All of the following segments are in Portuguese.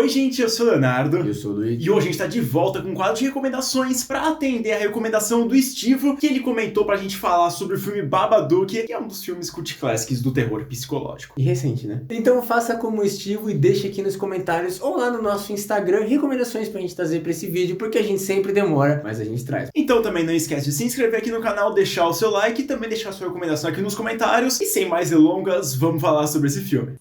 Oi gente, eu sou o Leonardo. Eu sou o Luiz. E hoje a gente tá de volta com um quadro de recomendações pra atender a recomendação do Estivo, que ele comentou pra gente falar sobre o filme Babadook, que é um dos filmes cult classics do terror psicológico. E recente, né? Então faça como o Estivo e deixe aqui nos comentários ou lá no nosso Instagram recomendações pra gente trazer pra esse vídeo, porque a gente sempre demora, mas a gente traz. Então também não esquece de se inscrever aqui no canal, deixar o seu like e também deixar a sua recomendação aqui nos comentários. E sem mais delongas, vamos falar sobre esse filme.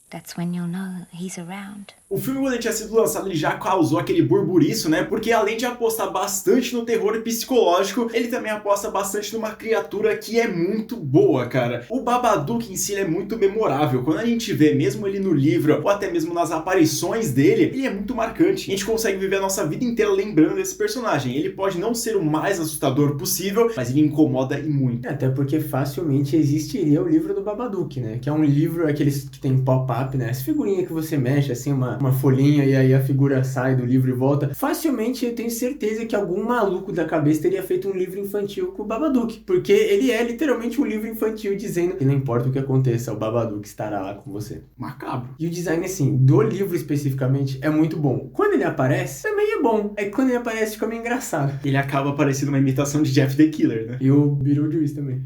That's when you'll know he's around. O filme, quando ele tinha sido lançado, ele já causou aquele burburiço, né? Porque além de apostar bastante no terror psicológico, ele também aposta bastante numa criatura que é muito boa, cara. O Babadook em si ele é muito memorável. Quando a gente vê, mesmo ele no livro, ou até mesmo nas aparições dele, ele é muito marcante. A gente consegue viver a nossa vida inteira lembrando desse personagem. Ele pode não ser o mais assustador possível, mas ele incomoda e muito. Até porque facilmente existiria o livro do Babadook, né? Que é um livro, aqueles que tem pop-up, né? As figurinhas que você mexe, assim, uma folhinha e aí a figura sai do livro e volta. Facilmente eu tenho certeza que algum maluco da cabeça teria feito um livro infantil com o Babadook, porque ele é literalmente um livro infantil dizendo que não importa o que aconteça, o Babadook estará lá com você. Macabro. E o design, assim, do livro especificamente é muito bom. Quando ele aparece, também é bom. É que quando ele aparece fica meio engraçado. Ele acaba parecendo uma imitação de Jeff the Killer, né? E o Beetlejuice também.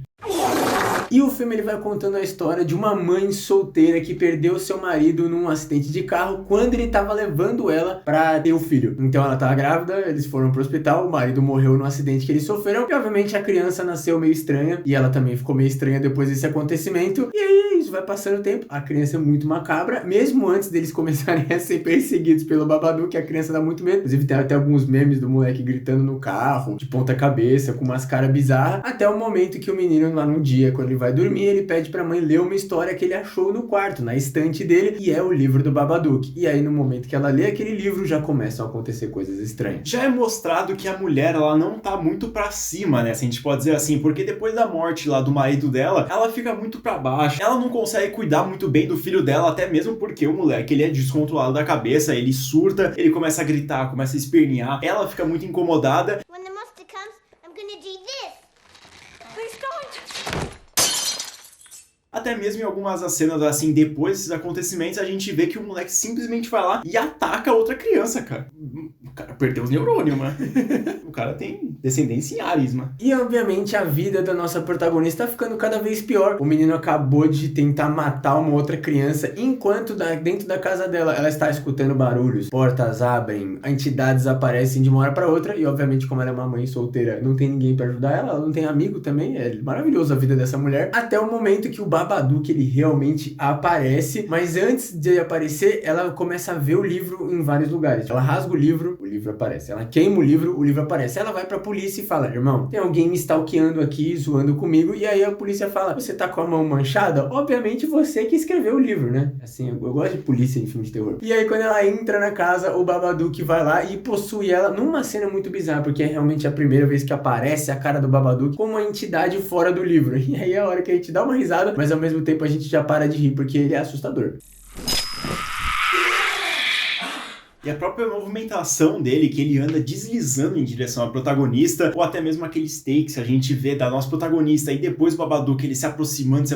E o filme ele vai contando a história de uma mãe solteira que perdeu seu marido num acidente de carro quando ele tava levando ela pra ter o filho. Então ela tava grávida, eles foram pro hospital, o marido morreu no acidente que eles sofreram e obviamente a criança nasceu meio estranha e ela também ficou meio estranha depois desse acontecimento. E aí isso vai passando o tempo, a criança é muito macabra, mesmo antes deles começarem a ser perseguidos pelo Babadook, a criança dá muito medo. Inclusive tem até alguns memes do moleque gritando no carro, de ponta cabeça, com umas caras bizarras, até o momento que o menino lá num dia, quando ele vai dormir, ele pede pra mãe ler uma história que ele achou no quarto, na estante dele, e é o livro do Babadook. E aí no momento que ela lê aquele livro, já começam a acontecer coisas estranhas. Já é mostrado que a mulher, ela não tá muito pra cima, né, se a gente pode dizer assim, porque depois da morte lá do marido dela, ela fica muito pra baixo, ela não consegue cuidar muito bem do filho dela, até mesmo porque o moleque, ele é descontrolado da cabeça, ele surta, ele começa a gritar, começa a espernear, ela fica muito incomodada. When the monster comes, I'm gonna do this. Please don't. Até mesmo em algumas cenas, assim, depois desses acontecimentos, a gente vê que o moleque simplesmente vai lá e ataca outra criança, cara. O cara perdeu os neurônios, mano. O cara tem descendência em Ares, mano. E obviamente a vida da nossa protagonista tá ficando cada vez pior. O menino acabou de tentar matar uma outra criança, enquanto dentro da casa dela ela está escutando barulhos, portas abrem, entidades aparecem de uma hora pra outra, e obviamente como ela é uma mãe solteira, não tem ninguém pra ajudar ela, ela não tem amigo também, é maravilhoso a vida dessa mulher, até o momento que o Babadook ele realmente aparece, mas antes de ele aparecer, ela começa a ver o livro em vários lugares. Ela rasga o livro aparece. Ela queima o livro aparece. Ela vai pra polícia e fala, irmão, tem alguém me stalkeando aqui, zoando comigo, e aí a polícia fala, você tá com a mão manchada? Obviamente você que escreveu o livro, né? Assim, eu gosto de polícia em filme de terror. E aí quando ela entra na casa, o Babadook vai lá e possui ela numa cena muito bizarra, porque é realmente a primeira vez que aparece a cara do Babadook como uma entidade fora do livro. E aí é a hora que a gente dá uma risada, mas ao mesmo tempo a gente já para de rir, porque ele é assustador. E a própria movimentação dele, que ele anda deslizando em direção à protagonista, ou até mesmo aqueles takes que a gente vê da nossa protagonista e depois o Babadook, ele se aproximando,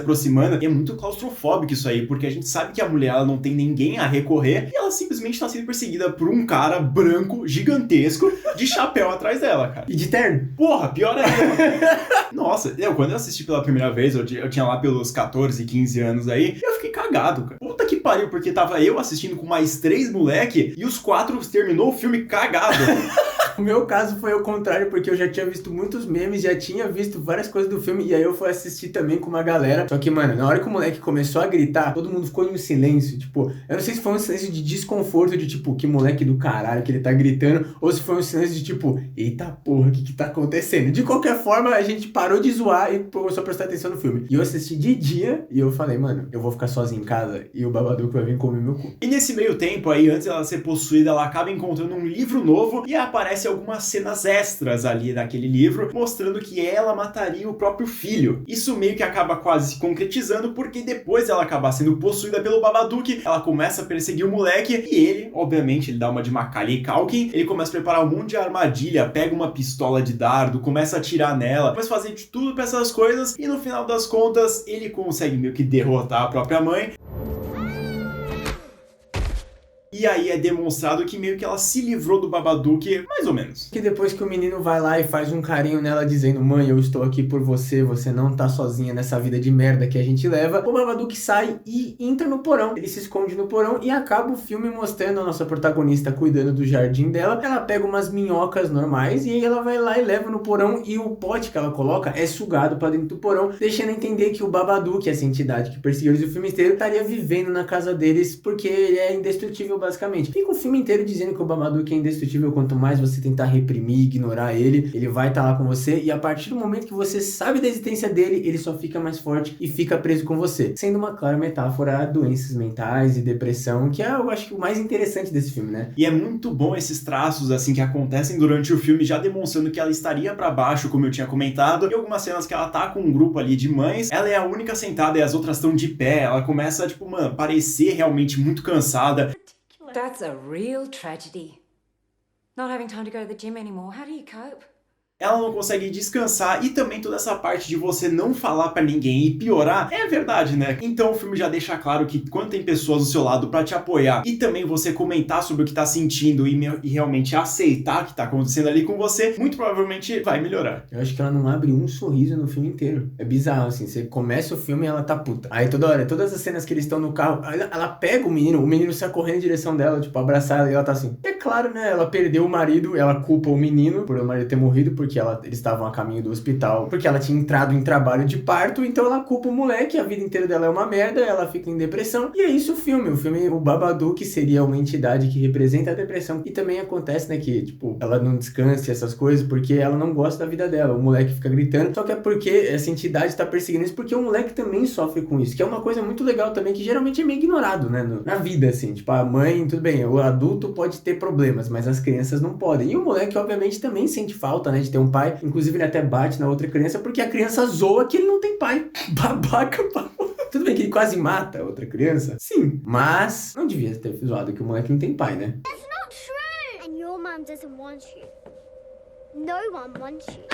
é muito claustrofóbico isso aí, porque a gente sabe que a mulher, ela não tem ninguém a recorrer, e ela simplesmente tá sendo perseguida por um cara branco, gigantesco, de chapéu atrás dela, cara. E de terno. Porra, pior ainda. Nossa, quando eu assisti pela primeira vez, eu tinha lá pelos 14, 15 anos aí, eu fiquei cagado, cara. Puta que pariu, porque tava eu assistindo com mais 3 moleque, e os 4 terminou o filme cagado. O meu caso foi o contrário, porque eu já tinha visto muitos memes, já tinha visto várias coisas do filme, e aí eu fui assistir também com uma galera. Só que, mano, na hora que o moleque começou a gritar, todo mundo ficou em um silêncio, tipo, eu não sei se foi um silêncio de desconforto, de tipo, que moleque do caralho que ele tá gritando, ou se foi um silêncio de tipo, eita porra, o que tá acontecendo? De qualquer forma, a gente parou de zoar e começou a prestar atenção no filme. E eu assisti de dia, e eu falei, mano, eu vou ficar sozinho em casa, e o Babadook vai vir comer meu cu. E nesse meio tempo aí, antes dela ser possuída, ela acaba encontrando um livro novo, e aparece algumas cenas extras ali naquele livro, mostrando que ela mataria o próprio filho. Isso meio que acaba quase se concretizando, porque depois ela acabar sendo possuída pelo Babadook, ela começa a perseguir o moleque, e ele, obviamente, ele dá uma de Macaulay Culkin, ele começa a preparar um monte de armadilha, pega uma pistola de dardo, começa a atirar nela, começa a fazer de tudo pra essas coisas, e no final das contas, ele consegue meio que derrotar a própria mãe. E aí é demonstrado que meio que ela se livrou do Babadook, mais ou menos. Que depois que o menino vai lá e faz um carinho nela dizendo: mãe, eu estou aqui por você, você não tá sozinha nessa vida de merda que a gente leva, o Babadook sai e entra no porão. Ele se esconde no porão e acaba o filme mostrando a nossa protagonista cuidando do jardim dela. Ela pega umas minhocas normais e aí ela vai lá e leva no porão, e o pote que ela coloca é sugado pra dentro do porão, deixando a entender que o Babadook, essa entidade que perseguiu eles o filme inteiro, estaria vivendo na casa deles porque ele é indestrutível, basicamente. Fica o filme inteiro dizendo que o Babadook é indestrutível, quanto mais você tentar reprimir, ignorar ele vai estar lá com você, e a partir do momento que você sabe da existência dele, ele só fica mais forte e fica preso com você. Sendo uma clara metáfora a doenças mentais e depressão, que é, eu acho que o mais interessante desse filme, né? E é muito bom esses traços, assim, que acontecem durante o filme, já demonstrando que ela estaria pra baixo, como eu tinha comentado, e algumas cenas que ela tá com um grupo ali de mães, ela é a única sentada e as outras estão de pé, ela começa, tipo, mano, parecer realmente muito cansada. That's a real tragedy. Not having time to go to the gym anymore. How do you cope? Ela não consegue descansar, e também toda essa parte de você não falar pra ninguém e piorar, é verdade, né? Então o filme já deixa claro que quando tem pessoas do seu lado pra te apoiar e também você comentar sobre o que tá sentindo e realmente aceitar o que tá acontecendo ali com você, muito provavelmente vai melhorar. Eu acho que ela não abre um sorriso no filme inteiro. É bizarro, assim, você começa o filme e ela tá puta. Aí toda hora, todas as cenas que eles estão no carro, ela pega o menino sai correndo em direção dela, tipo, abraçar ela, e ela tá assim. É claro, né? Ela perdeu o marido, ela culpa o menino por o marido ter morrido, porque eles estavam a caminho do hospital, porque ela tinha entrado em trabalho de parto, então ela culpa o moleque, a vida inteira dela é uma merda, ela fica em depressão, e é isso o filme. O Babadook seria uma entidade que representa a depressão, e também acontece, né, que, tipo, ela não descansa essas coisas, porque ela não gosta da vida dela, o moleque fica gritando, só que é porque essa entidade tá perseguindo isso, porque o moleque também sofre com isso, que é uma coisa muito legal também, que geralmente é meio ignorado, né, na vida, assim, tipo, a mãe, tudo bem, o adulto pode ter problemas, mas as crianças não podem, e o moleque, obviamente, também sente falta, né, de ter um pai. Inclusive ele até bate na outra criança porque a criança zoa que ele não tem pai. Babaca, Tudo bem que ele quase mata a outra criança. Sim, mas não devia ter zoado que o moleque não tem pai, né? That's not true! And your mum doesn't want you. No one wants you.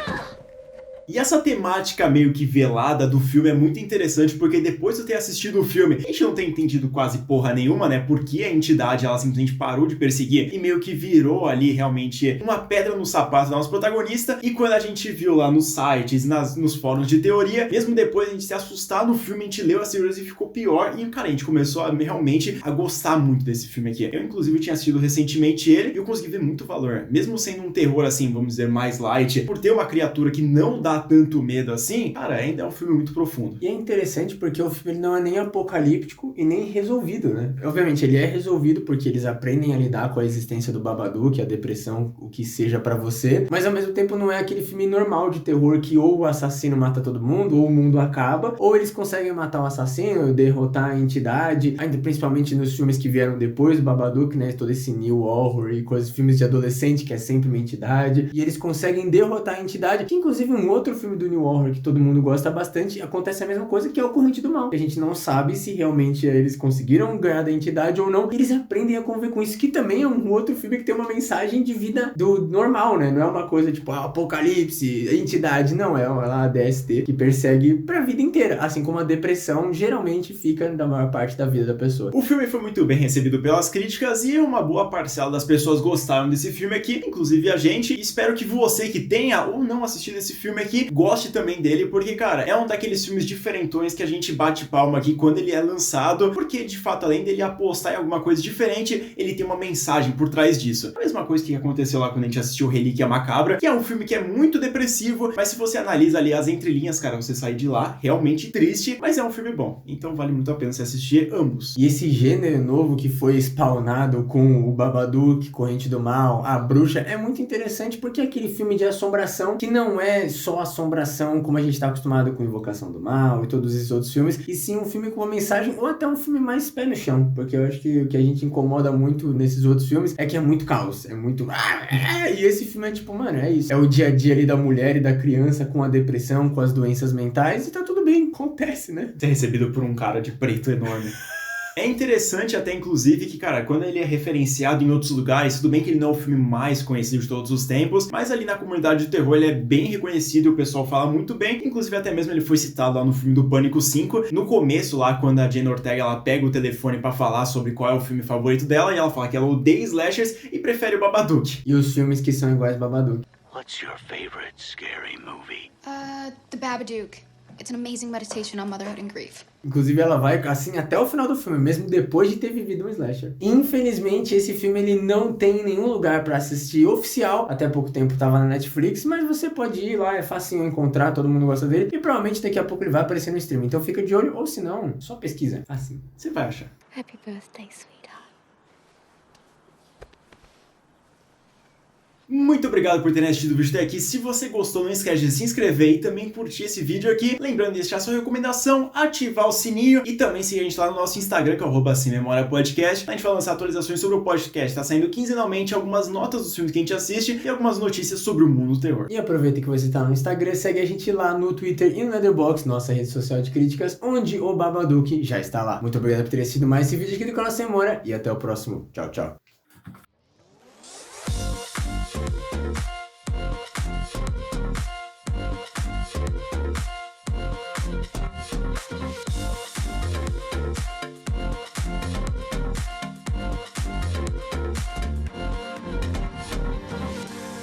E essa temática meio que velada do filme é muito interessante, porque depois de eu ter assistido o filme, a gente não tem entendido quase porra nenhuma, né? Porque a entidade, ela simplesmente parou de perseguir e meio que virou ali realmente uma pedra no sapato da nossa protagonista. E quando a gente viu lá nos sites, nos fóruns de teoria, mesmo depois a gente se assustar no filme, a gente leu as teorias e ficou pior. E, cara, a gente começou realmente a gostar muito desse filme aqui. Eu, inclusive, tinha assistido recentemente ele e eu consegui ver muito valor. Mesmo sendo um terror, assim, vamos dizer, mais light, por ter uma criatura que não dá tanto medo assim, cara, ainda é um filme muito profundo. E é interessante porque o filme não é nem apocalíptico e nem resolvido, né? Obviamente ele é resolvido porque eles aprendem a lidar com a existência do Babadook, a depressão, o que seja pra você, mas ao mesmo tempo não é aquele filme normal de terror que ou o assassino mata todo mundo, ou o mundo acaba, ou eles conseguem matar o assassino, derrotar a entidade, ainda principalmente nos filmes que vieram depois do Babadook, né? Todo esse new horror e coisas, filmes de adolescente que é sempre uma entidade, e eles conseguem derrotar a entidade, que inclusive um outro filme do New Horror que todo mundo gosta bastante, acontece a mesma coisa, que é o Corrente do Mal. A gente não sabe se realmente eles conseguiram ganhar da entidade ou não. Eles aprendem a conviver com isso, que também é um outro filme que tem uma mensagem de vida do normal, né? Não é uma coisa tipo apocalipse, entidade. Não, é a DST que persegue pra vida inteira. Assim como a depressão geralmente fica da maior parte da vida da pessoa. O filme foi muito bem recebido pelas críticas e uma boa parcela das pessoas gostaram desse filme aqui, inclusive a gente. E espero que você que tenha ou não assistido esse filme aqui goste também dele, porque, cara, é um daqueles filmes diferentões que a gente bate palma aqui quando ele é lançado, porque, de fato, além dele apostar em alguma coisa diferente, ele tem uma mensagem por trás disso. A mesma coisa que aconteceu lá quando a gente assistiu Relíquia Macabra, que é um filme que é muito depressivo, mas se você analisa ali as entrelinhas, cara, você sai de lá realmente triste, mas é um filme bom, então vale muito a pena você assistir ambos. E esse gênero novo que foi spawnado com o Babadook, Corrente do Mal, a Bruxa, é muito interessante porque é aquele filme de assombração que não é só assombração como a gente tá acostumado com Invocação do Mal e todos esses outros filmes, e sim um filme com uma mensagem, ou até um filme mais pé no chão, porque eu acho que o que a gente incomoda muito nesses outros filmes é que é muito caos, é muito... E esse filme é tipo, mano, é isso. É o dia a dia ali da mulher e da criança com a depressão, com as doenças mentais, e tá tudo bem, acontece, né? Ser recebido por um cara de preto enorme. É interessante até, inclusive, que, cara, quando ele é referenciado em outros lugares, tudo bem que ele não é o filme mais conhecido de todos os tempos, mas ali na comunidade de terror ele é bem reconhecido e o pessoal fala muito bem, inclusive até mesmo ele foi citado lá no filme do Pânico 5, no começo lá, quando a Jenna Ortega, ela pega o telefone pra falar sobre qual é o filme favorito dela, e ela fala que ela odeia slashers e prefere o Babadook. E os filmes que são iguais Babadook. What's your favorite scary movie? The Babadook. It's an amazing meditation on motherhood and grief. Inclusive ela vai assim até o final do filme, mesmo depois de ter vivido um slasher. Infelizmente esse filme ele não tem nenhum lugar pra assistir oficial, até pouco tempo tava na Netflix, mas você pode ir lá, é facinho encontrar, todo mundo gosta dele, e provavelmente daqui a pouco ele vai aparecer no stream. Então fica de olho, ou se não, só pesquisa, assim, você vai achar. Happy birthday, sweetheart. Muito obrigado por terem assistido o vídeo até aqui. Se você gostou, não esquece de se inscrever e também curtir esse vídeo aqui. Lembrando de deixar sua recomendação, ativar o sininho e também seguir a gente lá no nosso Instagram, que é @SemMemoriaPodcast. A gente vai lançar atualizações sobre o podcast. Tá saindo quinzenalmente algumas notas dos filmes que a gente assiste e algumas notícias sobre o mundo do terror. E aproveita que você tá no Instagram, segue a gente lá no Twitter e no Letterboxd, nossa rede social de críticas, onde o Babadook já está lá. Muito obrigado por ter assistido mais esse vídeo aqui do canal Sem Memória e até o próximo. Tchau, tchau.